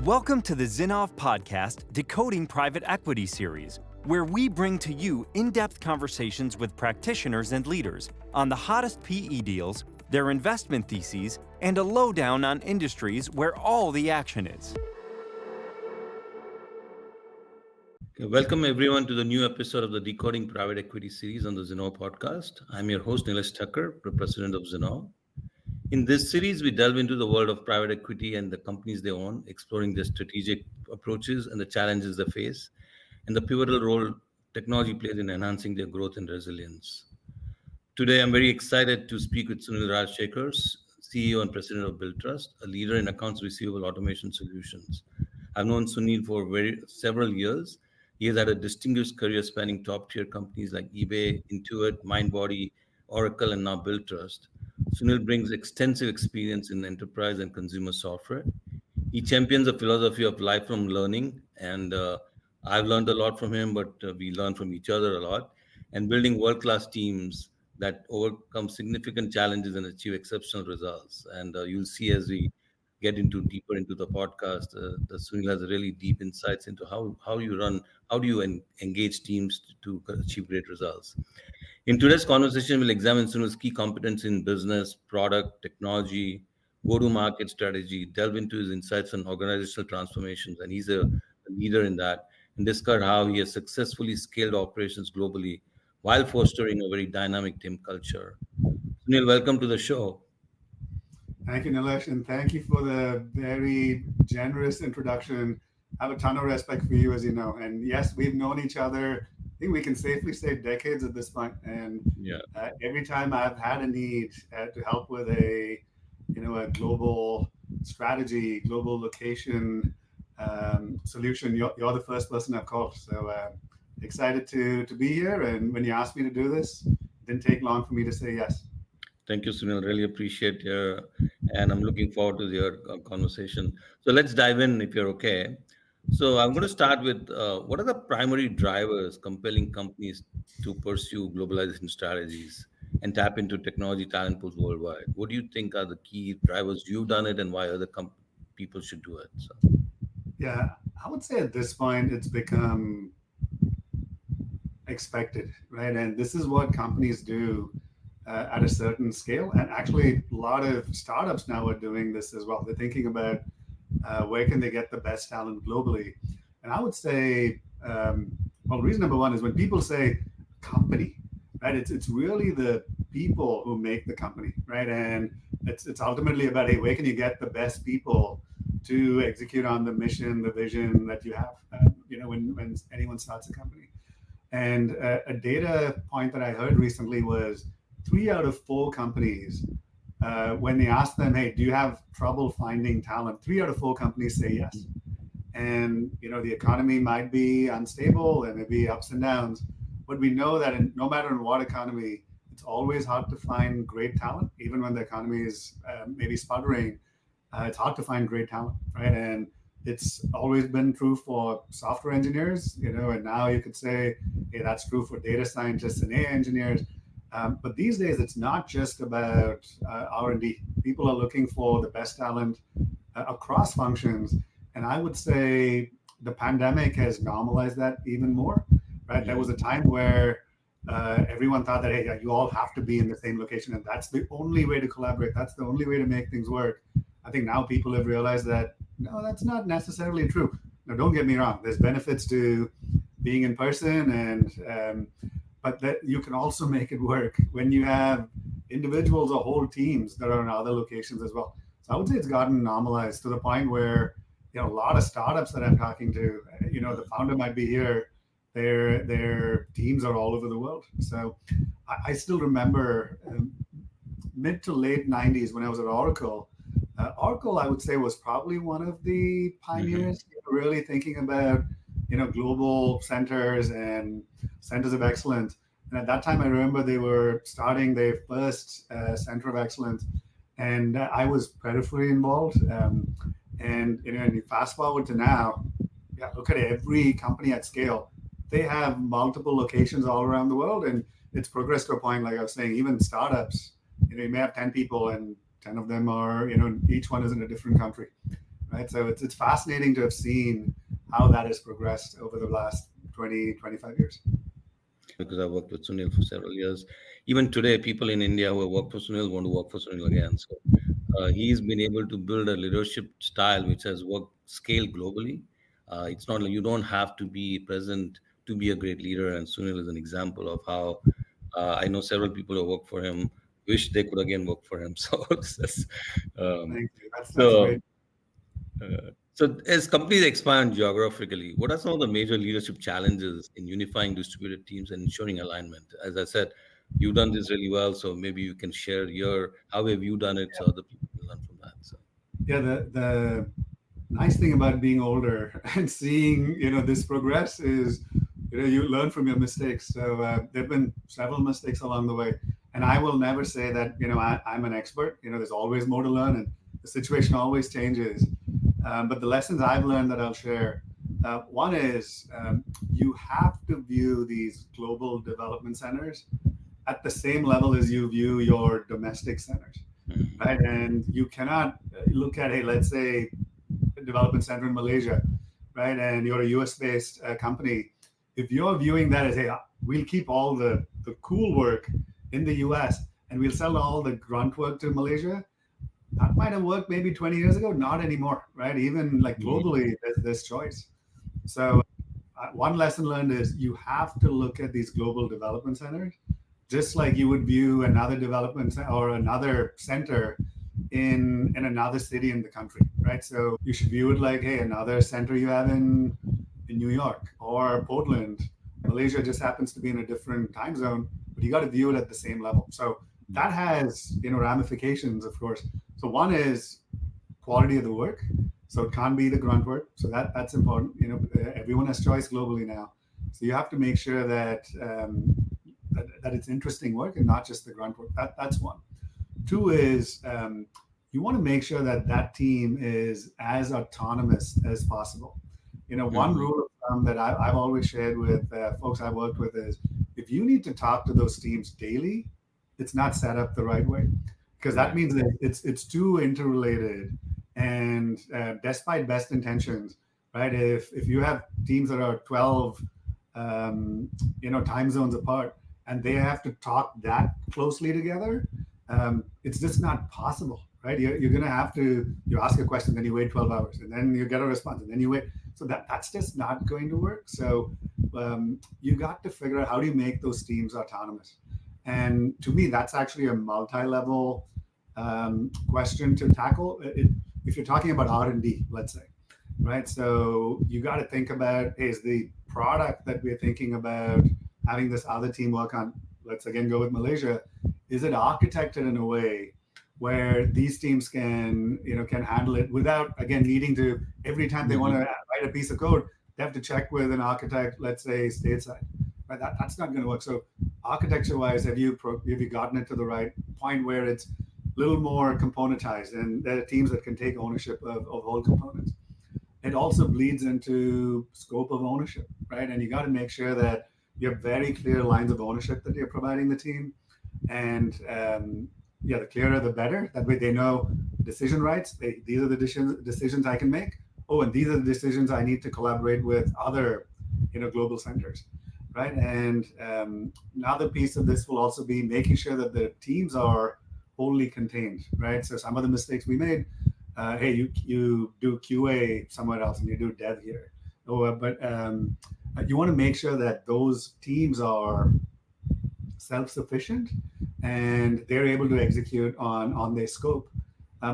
Welcome to the Zinnov podcast, Decoding Private Equity series, where we bring to you in-depth conversations with practitioners and leaders on the hottest PE deals, their investment theses, and a lowdown on industries where all the action is. Welcome everyone to the new episode of the Decoding Private Equity series on the Zinnov podcast. I'm your host Nilesh Thakker, the president of Zinnov. In this series, we delve into the world of private equity and the companies they own, exploring their strategic approaches and the challenges they face, and the pivotal role technology plays in enhancing their growth and resilience. Today, I'm very excited to speak with Sunil Rajasekar, CEO and president of Billtrust, a leader in accounts receivable automation solutions. I've known Sunil for several years. He has had a distinguished career spanning top-tier companies like eBay, Intuit, Mindbody, Oracle, and now Billtrust. Sunil brings extensive experience in enterprise and consumer software. He champions a philosophy of lifelong learning, and I've learned a lot from him, but we learn from each other a lot, and building world-class teams that overcome significant challenges and achieve exceptional results. And you'll see as we get deeper into the podcast, that Sunil has really deep insights into how do you engage teams to achieve great results. In today's conversation, we'll examine Sunil's key competence in business, product, technology, go-to-market strategy, delve into his insights on organizational transformations, and he's a leader in that, and discuss how he has successfully scaled operations globally while fostering a very dynamic team culture. Sunil, welcome to the show. Thank you, Nilesh, and thank you for the very generous introduction. I have a ton of respect for you, as you know. And yes, we've known each other, I think we can safely say decades at this point. And every time I've had a need to help with a global strategy, global location solution, you're the first person I've called. So excited to be here. And when you asked me to do this, it didn't take long for me to say yes. Thank you, Sunil. Really appreciate your, and I'm looking forward to your conversation. So let's dive in if you're okay. So I'm going to start with what are the primary drivers compelling companies to pursue globalization strategies and tap into technology talent pools worldwide? What do you think are the key drivers? You've done it, and why other people should do it? So. Yeah, I would say at this point it's become expected, right? And this is what companies do at a certain scale. And actually, a lot of startups now are doing this as well. They're thinking about where can they get the best talent globally. And I would say, reason number one is when people say company, right? It's really the people who make the company, right? And it's ultimately about, hey, where can you get the best people to execute on the mission, the vision that you have, when anyone starts a company. And a data point that I heard recently was 3 out of 4 companies, when they ask them, hey, do you have trouble finding talent? 3 out of 4 companies say yes. And, the economy might be unstable, there may be ups and downs, but we know that no matter in what economy, it's always hard to find great talent. Even when the economy is maybe sputtering, it's hard to find great talent, right? And it's always been true for software engineers, and now you could say, hey, that's true for data scientists and AI engineers. But these days, it's not just about R&D. People are looking for the best talent across functions. And I would say the pandemic has normalized that even more, right? There was a time where everyone thought that, hey, you all have to be in the same location, and that's the only way to collaborate. That's the only way to make things work. I think now people have realized that, no, that's not necessarily true. Now, don't get me wrong. There's benefits to being in person, but that you can also make it work when you have individuals or whole teams that are in other locations as well. So I would say it's gotten normalized to the point where, a lot of startups that I'm talking to, the founder might be here, their teams are all over the world. So I still remember mid to late 90s when I was at Oracle. Oracle, I would say, was probably one of the pioneers really thinking about, global centers and centers of excellence. And at that time, I remember they were starting their first center of excellence, and I was peripherally involved. And you fast forward to now, look at every company at scale. They have multiple locations all around the world, and it's progressed to a point, like I was saying, even startups, you may have 10 people and 10 of them are, each one is in a different country. right? So it's fascinating to have seen how that has progressed over the last 20, 25 years. Because I worked with Sunil for several years. Even today, people in India who have worked for Sunil want to work for Sunil again. So he's been able to build a leadership style which has worked scale globally. It's not like you don't have to be present to be a great leader. And Sunil is an example of how I know several people who work for him wish they could again work for him. So, um, Thank you. That's so great. so, as companies expand geographically, what are some of the major leadership challenges in unifying distributed teams and ensuring alignment? As I said, you've done this really well, so maybe you can share your how have you done it, so other people can learn from that. So, Yeah, the nice thing about being older and seeing this progress is you learn from your mistakes. So there've been several mistakes along the way, and I will never say that I'm an expert. There's always more to learn, and the situation always changes. But the lessons I've learned that I'll share, one is you have to view these global development centers at the same level as you view your domestic centers, mhm. right? And you cannot look at, hey, let's say development center in Malaysia, right? And you're a US based company. If you're viewing that as, hey, we'll keep all the cool work in the US and we'll sell all the grunt work to Malaysia, that might have worked maybe 20 years ago, not anymore, right? Even like globally, there's this choice. So, one lesson learned is you have to look at these global development centers just like you would view another development or another center in another city in the country, right? So you should view it like, hey, another center you have in New York or Portland. Malaysia just happens to be in a different time zone, but you got to view it at the same level. So that has ramifications, of course. So one is quality of the work. So it can't be the grunt work. So that's important. Everyone has choice globally now. So you have to make sure that it's interesting work and not just the grunt work. That's one. Two is you want to make sure that that team is as autonomous as possible. One Mhm. rule of thumb that I've always shared with folks I've worked with is if you need to talk to those teams daily, it's not set up the right way because that Right. means that it's too interrelated. And despite best intentions, right? If you have teams that are 12, time zones apart, and they have to talk that closely together, it's just not possible, right? You're going to have to, you ask a question, then you wait 12 hours, and then you get a response, and then you wait. So that's just not going to work. So you got to figure out how do you make those teams autonomous. And to me, that's actually a multi-level question to tackle. If you're talking about R&D, let's say, right? So you got to think about, hey, is the product that we're thinking about having this other team work on, let's again go with Malaysia, is it architected in a way where these teams can handle it without again needing to every time they want to Mhm. write a piece of code, they have to check with an architect, let's say stateside. Right? That's not going to work. So architecture wise, have you gotten it to the right point where it's a little more componentized and there are teams that can take ownership of whole components? It also bleeds into scope of ownership, right? And you got to make sure that you have very clear lines of ownership that you're providing the team. And yeah, the clearer, the better. That way they know decision rights. These are the decisions I can make. Oh, and these are the decisions I need to collaborate with other, global centers, right? And another piece of this will also be making sure that the teams are wholly contained, right? So some of the mistakes we made, hey, you do QA somewhere else and you do dev here. Oh, but you want to make sure that those teams are self-sufficient and they're able to execute on their scope.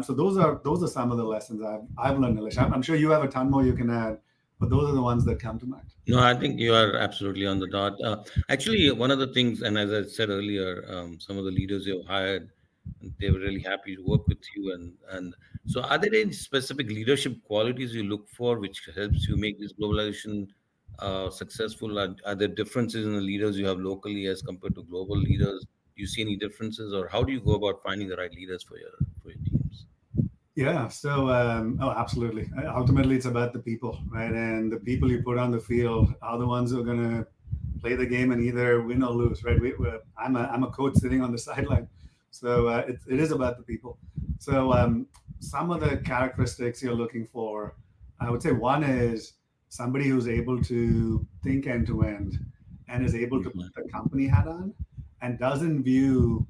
So those are some of the lessons I've learned, Nilesh. I'm sure you have a ton more you can add, but those are the ones that come to mind. No, I think you are absolutely on the dot. Actually, one of the things, and as I said earlier, some of the leaders you have hired, they were really happy to work with you. And so, are there any specific leadership qualities you look for which helps you make this globalization successful? Are there differences in the leaders you have locally as compared to global leaders? Do you see any differences, or how do you go about finding the right leaders for your teams? Yeah, so absolutely. Ultimately, it's about the people, right? And the people you put on the field are the ones who are going to play the game and either win or lose, right? I'm a coach sitting on the sideline, so it is about the people. So some of the characteristics you're looking for, I would say one is somebody who's able to think end to end and is able to put Mhm. the company hat on and doesn't view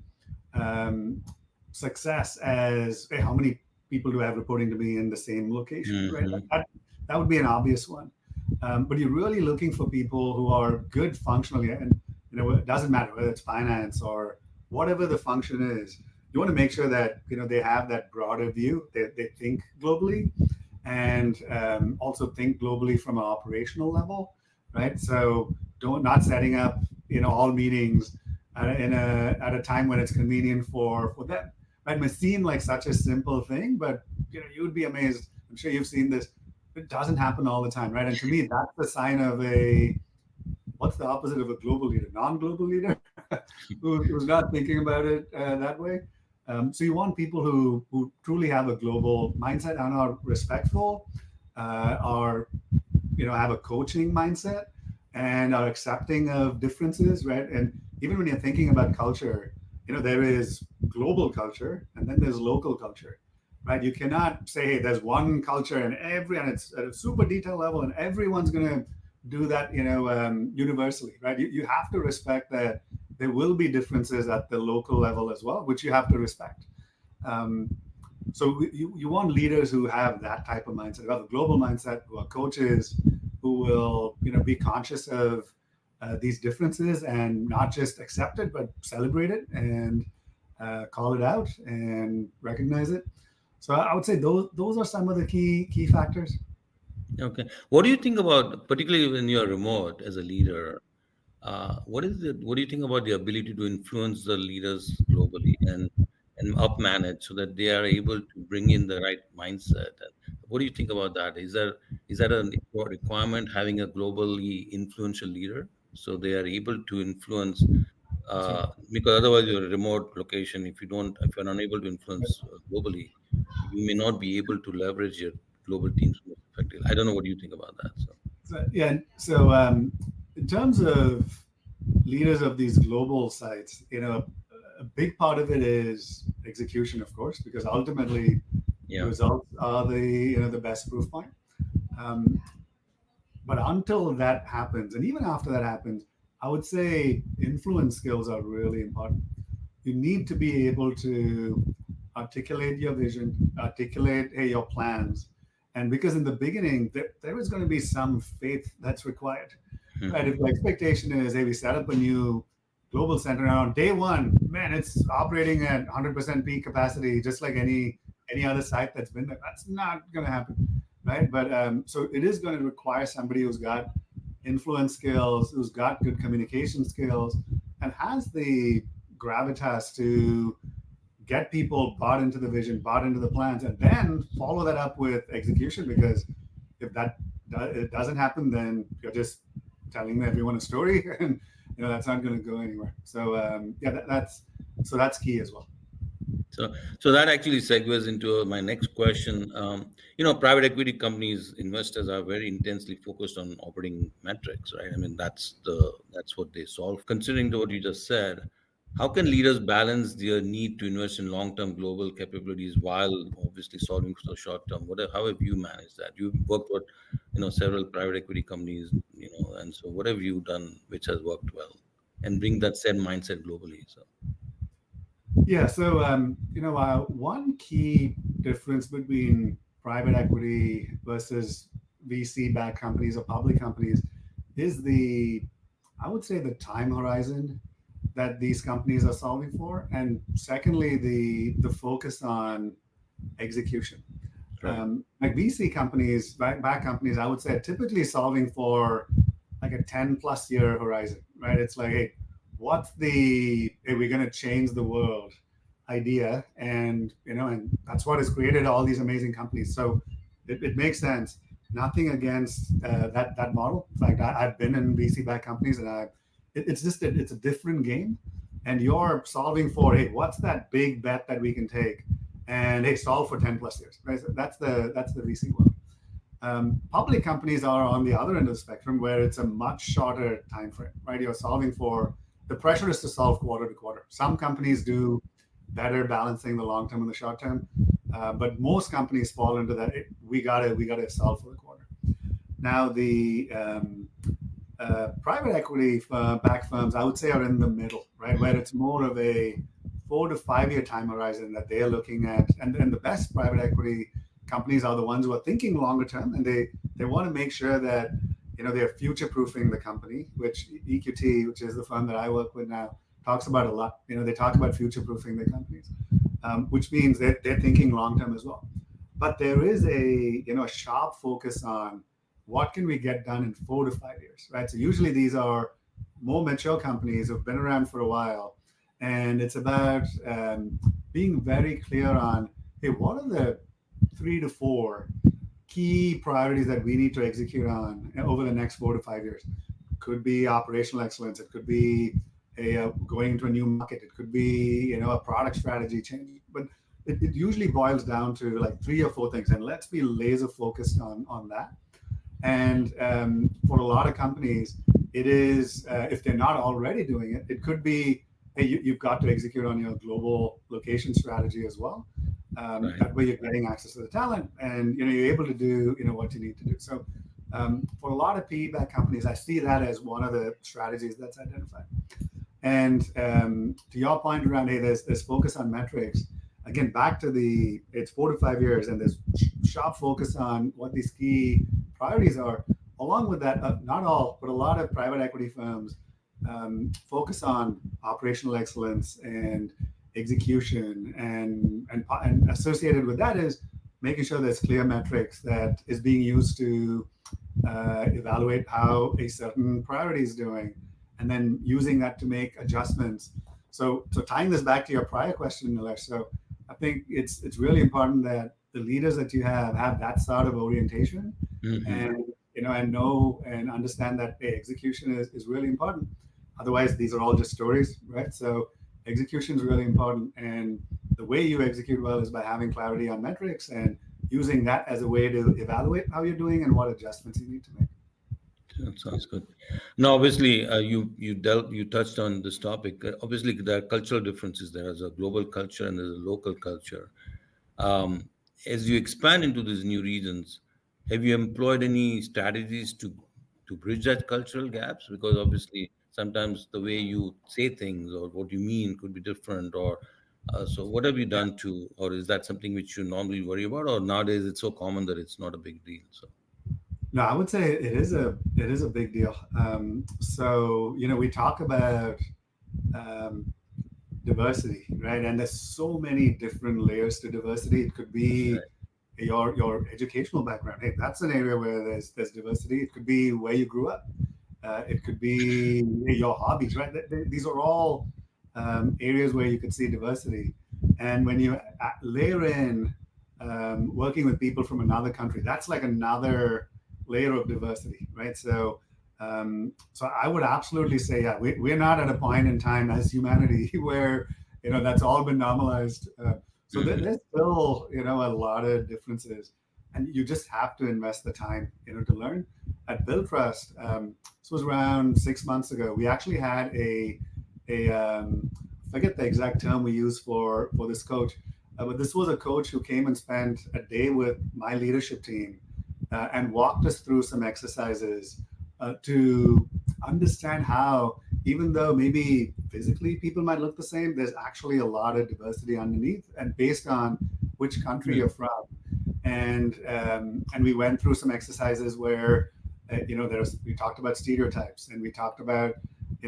um, success as, hey, how many people do I have reporting to me in the same location, right? Mhm. That would be an obvious one. But you're really looking for people who are good functionally, and it doesn't matter whether it's finance or whatever the function is. You want to make sure that they have that broader view. They think globally, and also think globally from an operational level, right? So don't not setting up all meetings at a time when it's convenient for them. Right? It may seem like such a simple thing, but you would be amazed. I'm sure you've seen this. It doesn't happen all the time, right? And to me, that's the sign of a what's the opposite of a global leader? Non-global leader who's not thinking about it that way. So you want people who truly have a global mindset and are respectful, are have a coaching mindset, and are accepting of differences, right? And even when you're thinking about culture, there is global culture and then there's local culture, right? You cannot say, hey, there's one culture and it's at a super detailed level and everyone's going to do that, universally, right? You have to respect that there will be differences at the local level as well, which you have to respect. Um, so you want leaders who have that type of mindset, who have a global mindset, who are coaches, who will be conscious of these differences and not just accept it, but celebrate it and call it out and recognize it. So I would say those are some of the key factors. Okay. What do you think about, particularly when you're remote as a leader? What do you think about the ability to influence the leaders globally and up manage so that they are able to bring in the right mindset? And what do you think about that? Is that a requirement having a globally influential leader so they are able to influence? Because otherwise, you're a remote location. If you're unable to influence globally, you may not be able to leverage your global teams most effectively. I don't know what you think about that. So. So, yeah. So in terms of leaders of these global sites, a big part of it is execution, of course, because ultimately Yeah. results are the best proof point. Um, but until that happens, and even after that happens, I would say influence skills are really important. You need to be able to articulate your vision, articulate your plans, and because in the beginning there is going to be some faith that's required, right? If the expectation is, hey, we set up a new global center and on day one, man, it's operating at 100% peak capacity, just like any other site that's been there. That's not going to happen, right? But so it is going to require somebody who's got influence skills, who's got good communication skills, and has the gravitas to get people bought into the vision, bought into the plans, and then follow that up with execution. Because if it doesn't happen, then you're just telling everyone a story, and that's not going to go anywhere. So yeah, that's key as well. So that actually segues into my next question. Private equity companies, investors are very intensely focused on operating metrics, right? I mean, that's what they solve. Considering what you just said, how can leaders balance their need to invest in long-term global capabilities while obviously solving for short-term? How have you managed that? You've worked with, several private equity companies, and so what have you done which has worked well, and bring that same mindset globally? So. Yeah. So one key difference between private equity versus VC-backed companies or public companies is I would say, the time horizon that these companies are solving for, and secondly, the focus on execution. Right. Like VC companies, back companies, I would say, are typically solving for like a 10 plus year horizon, right? It's like, hey, what's hey, we're going to change the world idea, and that's what has created all these amazing companies. So it makes sense. Nothing against that model. In fact, I've been in VC backed companies, and it's just it's a different game, and you're solving for, hey, what's that big bet that we can take, and hey, solve for 10 plus years, right? So that's the VC world. Public companies are on the other end of the spectrum, where it's a much shorter time frame, right? You're solving for, the pressure is to solve quarter to quarter. Some companies do better balancing the long term and the short term. But most companies fall into that. We gotta solve for the quarter. Now the private equity backed firms, I would say, are in the middle, right, where it's more of a 4 to 5 year time horizon that they are looking at, and the best private equity companies are the ones who are thinking longer term, and they want to make sure that they're future proofing the company, which EQT, which is the firm that I work with now, talks about a lot. They talk about future proofing the companies, which means that they're thinking long term as well. But there is a sharp focus on what can we get done in 4 to 5 years, right? So usually these are more mature companies who've been around for a while, and it's about being very clear on, hey, what are the 3 to 4 key priorities that we need to execute on over the next 4 to 5 years. Could be operational excellence. It could be going into a new market. It could be a product strategy change. But it usually boils down to like 3 or 4 things, and let's be laser focused on that. And for a lot of companies, it is if they're not already doing it, it could be, hey, you've got to execute on your global location strategy as well. Right. That way you're getting access to the talent, and you're able to do what you need to do. So for a lot of PE-backed companies, I see that as one of the strategies that's identified. And to your point around, hey, there's focus on metrics. Again, back to it's 4 to 5 years, and there's sharp focus on what these key priorities are. Along with that, not all, but a lot of private equity firms focus on operational excellence and execution, and associated with that is making sure there's clear metrics that is being used to evaluate how a certain priority is doing, and then using that to make adjustments. So tying this back to your prior question, Nilesh, so I think it's really important that the leaders that you have that sort of orientation, and and know and understand that execution is really important. Otherwise, these are all just stories, right? So execution is really important, and the way you execute well is by having clarity on metrics and using that as a way to evaluate how you're doing and what adjustments you need to make. That sounds good. Now, obviously, you touched on this topic. Obviously, there are cultural differences. There is a global culture and there's a local culture. As you expand into these new regions, have you employed any strategies to bridge that cultural gaps? Because obviously, sometimes the way you say things or what you mean could be different. Or so, what have you done to, or is that something which you normally worry about, or nowadays it's so common that it's not a big deal? So. No, I would say it is a big deal. So we talk about um, diversity, right? And there's so many different layers to diversity. It could be your educational background. Hey, that's an area where there's diversity. It could be where you grew up. It could be your hobbies, right? These are all areas where you could see diversity. And when you layer in working with people from another country, that's like another layer of diversity, right? So I would absolutely say, yeah, we're not at a point in time as humanity where that's all been normalized. So there's still a lot of differences, and you just have to invest the time to learn. At Billtrust, this was around 6 months ago. We actually had a forget the exact term we use for this coach, but this was a coach who came and spent a day with my leadership team and walked us through some exercises to understand how, even though maybe physically people might look the same, there's actually a lot of diversity underneath, and based on which country you're from. And we went through some exercises where we talked about stereotypes, and we talked about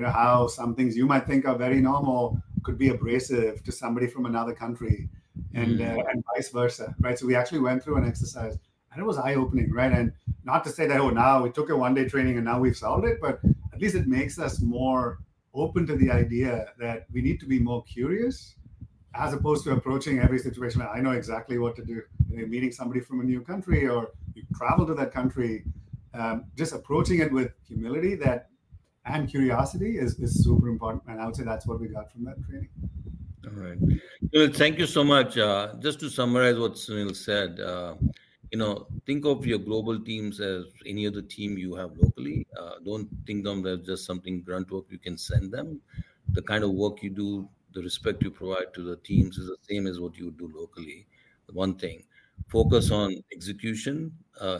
how some things you might think are very normal could be abrasive to somebody from another country, and vice versa, right? So we actually went through an exercise, and it was eye-opening, right? And not to say that, now we took a one-day training and now we've solved it, but at least it makes us more open to the idea that we need to be more curious, as opposed to approaching every situation like, I know exactly what to do. You're meeting somebody from a new country, or you travel to that country, just approaching it with humility and curiosity is super important. And I would say that's what we got from that training. All right. Well, thank you so much. Just to summarize what Sunil said, think of your global teams as any other team you have locally. Don't think them as just something grunt work you can send them. The kind of work you do, the respect you provide to the teams is the same as what you do locally. one thing. Focus on execution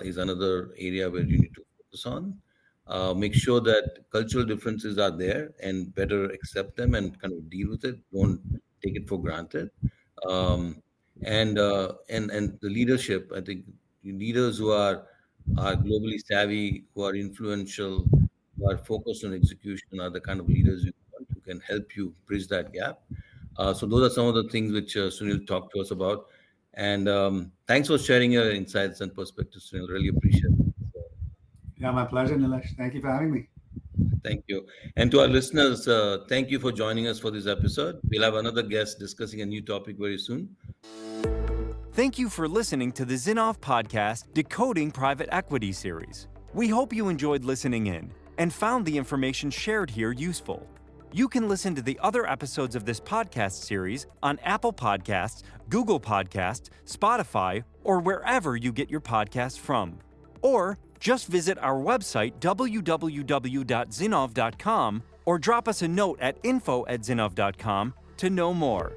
is another area where you need to focus on. Make sure that cultural differences are there and better accept them and kind of deal with it. Don't take it for granted. Um, and the leadership, I think leaders who are globally savvy, who are influential, who are focused on execution are the kind of leaders you want who can help you bridge that gap. So those are some of the things which Sunil talked to us about. And thanks for sharing your insights and perspectives, Sunil. Really appreciate it. So, Yeah, my pleasure, Nilesh. Thank you for having me. thank you. And to our listeners, thank you for joining us for this episode. We'll have another guest discussing a new topic very soon. Thank you for listening to the Zinnov podcast Decoding Private Equity series. We hope you enjoyed listening in and found the information shared here useful. You can listen to the other episodes of this podcast series on Apple Podcasts, Google Podcasts, Spotify, or wherever you get your podcasts from. Or just visit our website www.zinnov.com or drop us a note at info@zinnov.com to know more.